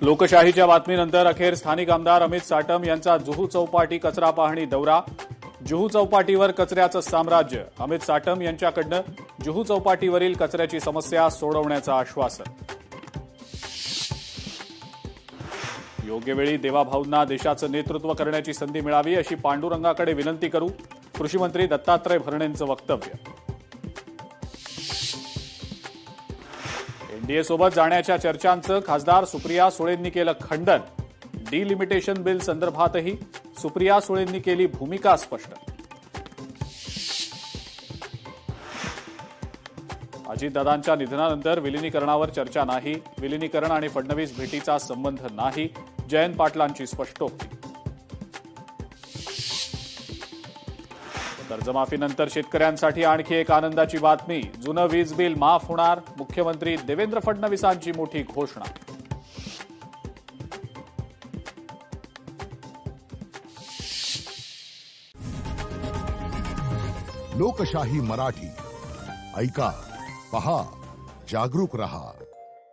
लोकशाहीच्या बातमीनंतर अखेर स्थानिक आमदार अमित साटम यांचा जुहू चौपाटी कचरा पाहणी दौरा. जुहू चौपाटीवर कचऱ्याचं साम्राज्य. अमित साटम यांच्याकडनं जुहू चौपाटीवरील कचऱ्याची समस्या सोडवण्याचं आश्वासन. योग्य वेळी देवाभाऊंना देशाचं नेतृत्व करण्याची संधी मिळावी अशी पांडुरंगाकडे विनंती करू. कृषीमंत्री दत्तात्रय भरणेंचं वक्तव्य. एनडीएसोबत जाण्याच्या चर्चांचं खासदार सुप्रिया सुळेंनी केलं खंडन. डिलिमिटेशन बिल संदर्भातही सुप्रिया सुळेंनी केली भूमिका स्पष्ट. अजितदादांच्या निधनानंतर विलिनीकरणावर चर्चा नाही. विलिनीकरण आणि फडणवीस भेटीचा संबंध नाही. जयंत पाटलांची स्पष्टोक्ती. कर्जमाफीनंतर शेतकऱ्यांसाठी आणखी एक आनंदाची बातमी. जुनं वीज बिल माफ होणार. मुख्यमंत्री देवेंद्र फडणवीसांची मोठी घोषणा. लोकशाही मराठी ऐका, पहा, जागरूक रहा.